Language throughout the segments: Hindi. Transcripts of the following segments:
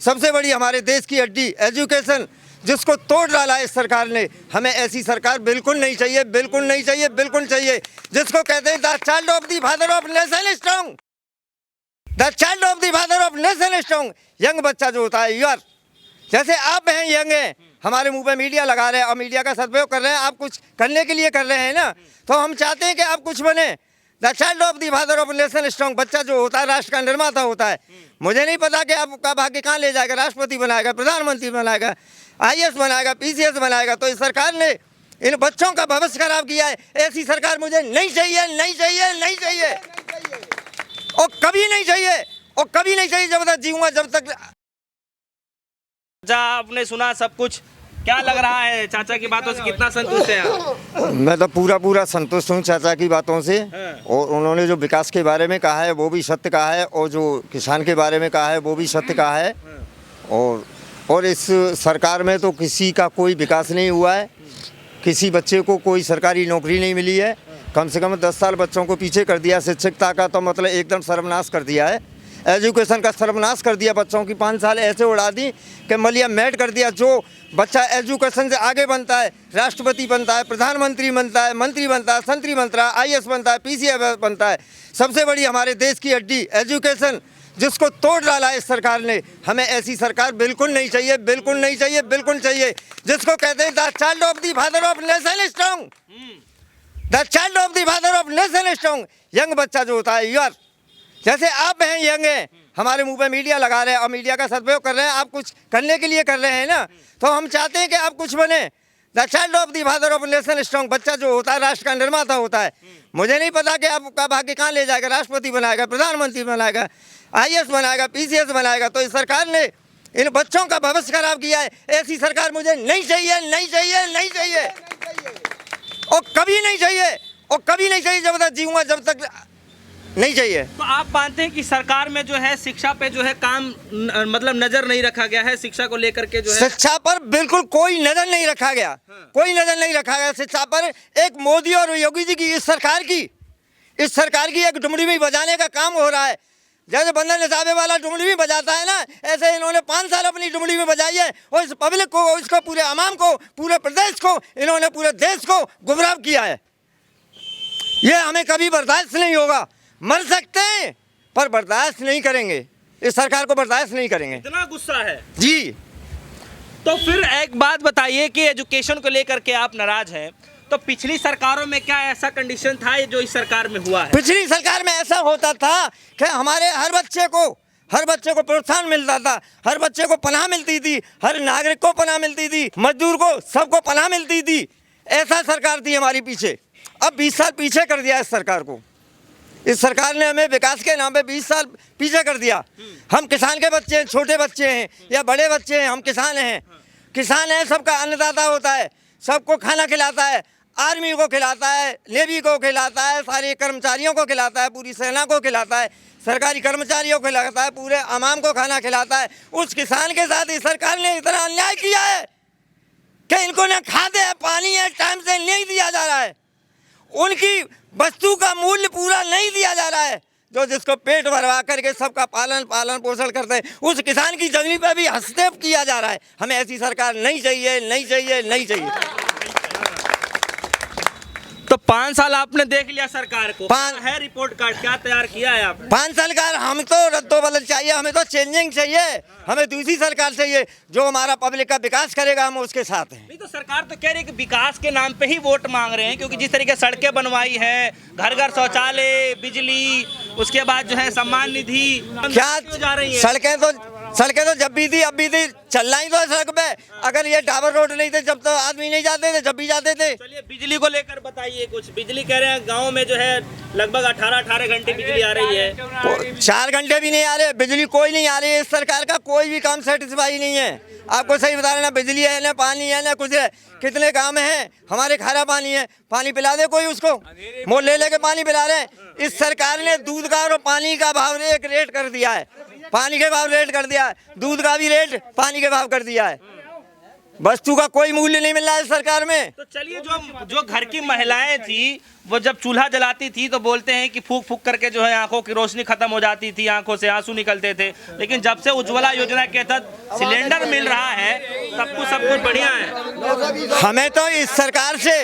सबसे बड़ी हमारे देश की हड्डी एजुकेशन, जिसको तोड़ डाला है इस सरकार ने। हमें ऐसी सरकार बिल्कुल नहीं चाहिए, बिल्कुल नहीं चाहिए, बिल्कुल चाहिए। जिसको कहते हैं the child of the father of nation strong, the child of the father of nation strong. Young बच्चा जो होता है, यूर जैसे आप हैं, यंग हैं, हमारे मुंह पे मीडिया लगा रहे हैं और मीडिया का सदुपयोग कर रहे हैं। आप कुछ करने के लिए कर रहे हैं ना, तो हम चाहते हैं कि आप कुछ बने। The child of the father of nation strong, बच्चा जो होता है राष्ट्र का निर्माता होता है। मुझे नहीं पता कि आपका भाग्य कहाँ ले जाएगा, राष्ट्रपति बनाएगा, प्रधानमंत्री बनाएगा, IAS बनाएगा, PCS बनाएगा। तो इस सरकार ने इन बच्चों का भविष्य खराब किया है। ऐसी सरकार मुझे नहीं चाहिए, नहीं चाहिए, नहीं चाहिए, और कभी नहीं चाहिए, और कभी नहीं चाहिए। जब तक जीऊंगा, जब तक। चाचा, आपने सुना सब कुछ, क्या लग रहा है चाचा की बातों से, कितना संतुष्ट है आप? मैं तो पूरा संतुष्ट हूँ चाचा की बातों से। और उन्होंने जो विकास के बारे में कहा है वो भी सत्य कहा है, और जो किसान के बारे में कहा है वो भी सत्य कहा है। और इस सरकार में तो किसी का कोई विकास नहीं हुआ है, किसी बच्चे को कोई सरकारी नौकरी नहीं मिली है। कम से कम 10 साल बच्चों को पीछे कर दिया। शिक्षकता का तो मतलब एकदम सर्वनाश कर दिया है। एजुकेशन का सर्वनाश कर दिया। बच्चों की 5 साल ऐसे उड़ा दी कि मलिया मेट कर दिया। जो बच्चा एजुकेशन से आगे बनता है, राष्ट्रपति बनता है, प्रधानमंत्री बनता है, मंत्री बनता है, संतरी बनता है, IAS बनता है, PCS बनता है। सबसे बड़ी हमारे देश की हड्डी एजुकेशन, जिसको तोड़ डाला है इस सरकार ने। हमें ऐसी सरकार बिल्कुल नहीं चाहिए, बिल्कुल नहीं चाहिए, बिल्कुल चाहिए। जिसको कहते हैं the child of the father of nation strong, the child of the father of nation strong. Young बच्चा जो होता है, यूर जैसे आप हैं, यंग हैं, हमारे मुंह पे मीडिया लगा रहे हैं और मीडिया का सदुपयोग कर रहे हैं। आप कुछ करने के लिए कर रहे हैं ना, तो हम चाहते हैं कि आप कुछ बने। The child of the father of nation strong, बच्चा जो होता है राष्ट्र का निर्माता होता है। मुझे नहीं पता कि आपका भाग्य कहाँ ले जाएगा, राष्ट्रपति बनाएगा, प्रधानमंत्री बनाएगा, IAS बनाएगा, PCS बनाएगा। तो इस सरकार ने इन बच्चों का भविष्य खराब किया है। ऐसी सरकार मुझे नहीं चाहिए, नहीं चाहिए, नहीं चाहिए, और कभी नहीं चाहिए, और कभी नहीं चाहिए। जब तक जीऊंगा, जब तक नहीं चाहिए। तो आप मानते हैं कि सरकार में जो है शिक्षा पे जो है काम मतलब नजर नहीं रखा गया है, शिक्षा को लेकर के जो है? शिक्षा पर बिल्कुल कोई नजर नहीं रखा गया। कोई नजर नहीं रखा गया शिक्षा पर। एक मोदी और योगी जी की, इस सरकार की एक डुमड़ी बजाने का काम हो रहा है। जैसे बंदर नचावे वाला डुमड़ी में बजाता है ना, ऐसे इन्होंने 5 साल अपनी डुमड़ी में बजाई है। और इस पब्लिक को, इसको पूरे अवाम को, पूरे प्रदेश को, इन्होंने पूरे देश को गुमराह किया है। ये हमें कभी बर्दाश्त नहीं होगा। मर सकते हैं पर बर्दाश्त नहीं करेंगे, इस सरकार को बर्दाश्त नहीं करेंगे। इतना गुस्सा है जी। तो फिर एक बात बताइए कि एजुकेशन को लेकर के आप नाराज हैं, तो पिछली सरकारों में क्या ऐसा कंडीशन था जो इस सरकार में हुआ है? पिछली सरकार में ऐसा होता था कि हमारे हर बच्चे को प्रोत्साहन मिलता था, हर बच्चे को पनाह मिलती थी, हर नागरिक को पनाह मिलती थी, मजदूर को, सबको पनाह मिलती थी। ऐसा सरकार थी हमारी पीछे। अब 20 साल पीछे कर दिया इस सरकार को। इस सरकार ने हमें विकास के नाम पे 20 साल पीछे कर दिया। हम किसान के बच्चे हैं, छोटे बच्चे हैं या बड़े बच्चे हैं, हम किसान हैं। किसान है, सबका अन्नदाता होता है, सबको खाना खिलाता है, आर्मी को खिलाता है, नेवी को खिलाता है, सारे कर्मचारियों को खिलाता है, पूरी सेना को खिलाता है, सरकारी कर्मचारियों को खिलाता है, पूरे आवाम को खाना खिलाता है। उस किसान के साथ इस सरकार ने इतना अन्याय किया है कि इनको न खाद है, पानी है, टाइम से नहीं दिया जा रहा है। उनकी वस्तु का मूल्य पूरा नहीं दिया जा रहा है। जो जिसको पेट भरवा करके सबका पालन पोषण करते हैं, उस किसान की जमीन पर भी हस्तक्षेप किया जा रहा है। हमें ऐसी सरकार नहीं चाहिए, नहीं चाहिए, नहीं चाहिए। तो 5 साल आपने देख लिया सरकार को, है रिपोर्ट कार्ड क्या तैयार किया है आपने? 5 साल का हम तो रद्दोबदल चाहिए, हमें तो चेंजिंग चाहिए, हमें दूसरी सरकार चाहिए जो हमारा पब्लिक का विकास करेगा। हम उसके साथ हैं। नहीं तो सरकार तो कह रही है कि विकास के नाम पे ही वोट मांग रहे हैं, क्योंकि जिस तरीके सड़कें बनवाई है, घर घर शौचालय, बिजली, उसके बाद जो है सम्मान निधि, क्या जा रही है? सड़कें तो जब भी थी अब भी थी, चलना ही तो है सड़क पे। अगर ये टावर रोड नहीं थे जब तो आदमी नहीं जाते थे, जब भी जाते थे। चलिए बिजली को लेकर बताइए कुछ। बिजली कह रहे हैं गांव में जो है लगभग 18 घंटे बिजली आ रही है। 4 घंटे भी नहीं आ रहे, बिजली कोई नहीं आ रही है। इस सरकार का कोई भी काम सेटिस्फाई नहीं है। आपको सही बता रहे ना, बिजली है ना पानी है ना कुछ है। कितने काम हैं हमारे, खारा पानी है, पानी पिला दे कोई उसको, मोल ले लेके पानी पिला रहे। इस सरकार ने दूध का और पानी का भाव एक रेट कर दिया है, पानी के भाव रेट कर दिया है, दूध का भी रेट पानी के भाव कर दिया है। वस्तु का कोई मूल्य नहीं मिल रहा है सरकार में। तो चलिए, जो घर की महिलाएं थी वो जब चूल्हा जलाती थी तो बोलते हैं कि फूंक फूंक करके जो है आंखों की रोशनी खत्म हो जाती थी, आंखों से आंसू निकलते थे, लेकिन जब से उज्ज्वला योजना के तहत सिलेंडर मिल रहा है सब कुछ बढ़िया है। हमें तो इस सरकार से,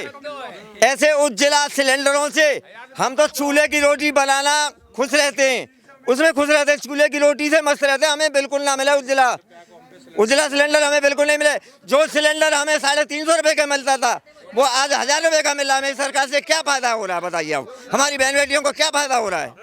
ऐसे उज्ज्वला सिलेंडरों से, हम तो चूल्हे की रोटी बनाना खुश रहते हैं, उसमें खुश रहते हैं, चूल्हे की रोटी से मस्त रहते हैं। हमें बिल्कुल ना मिला उज्ज्वला सिलेंडर, हमें बिल्कुल नहीं मिले। जो सिलेंडर हमें 350 रुपए का मिलता था वो आज 1000 रुपए का मिल रहा है। हमें सरकार से क्या फायदा हो रहा है बताइए आप, हमारी बहन बेटियों को क्या फायदा हो रहा है?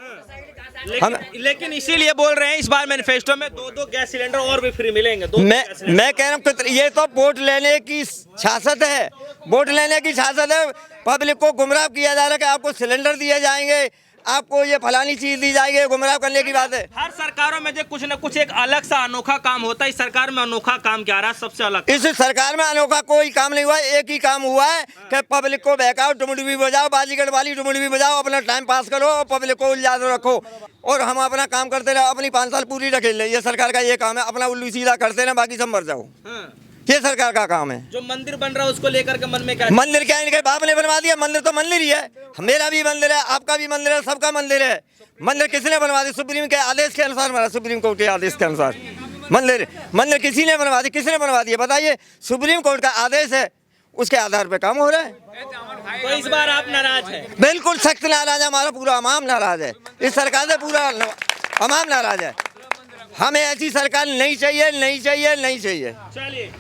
लेकिन इसीलिए बोल रहे हैं इस बार मैनिफेस्टो में 2 गैस सिलेंडर और भी फ्री मिलेंगे। मैं कह रहा हूँ ये तो वोट लेने की सियासत है, वोट लेने की सियासत है। पब्लिक को गुमराह किया जा रहा है कि आपको सिलेंडर दिए जाएंगे, आपको ये फलानी चीज दी जाएगी, गुमराह करने की बात है। हर सरकारों में जो कुछ न कुछ एक अलग सा अनोखा काम होता है, इस सरकार में अनोखा काम क्या रहा है सबसे अलग? इस सरकार में अनोखा कोई काम नहीं हुआ है, एक ही काम हुआ है कि पब्लिक को बहकाओ, डुमडुबी बजाओ, बाजीगर वाली डुमडुबी बजाओ, अपना टाइम पास करो और पब्लिक को उलझा रखो और हम अपना काम करते रहे, अपनी 5 साल पूरी ढकेल ले। ये सरकार का ये काम है, अपना उल्लू सीधा करते रहे, बाकी सब मर जाओ। ये सरकार का काम है। जो मंदिर बन रहा है उसको लेकर के मन में क्या? मंदिर क्या इनके बाप ने बनवा दिया? मंदिर तो मंदिर ही है, मेरा भी मंदिर है, आपका भी मंदिर है, सबका मंदिर है। मंदिर किसने बनवा दिया? सुप्रीम के आदेश के अनुसार बना, सुप्रीम कोर्ट के आदेश के अनुसार मंदिर किसी ने बनवा दी? किसने बनवा दिया बताइए? सुप्रीम कोर्ट का आदेश है, उसके आधार पे काम हो रहा है। तो इस बार आप नाराज हैं? बिल्कुल सख्त नाराज है, हमारा पूरा अवाम नाराज है, इस सरकार से पूरा अवाम नाराज है। हमें ऐसी सरकार नहीं चाहिए, नहीं चाहिए, नहीं चाहिए। चलिए।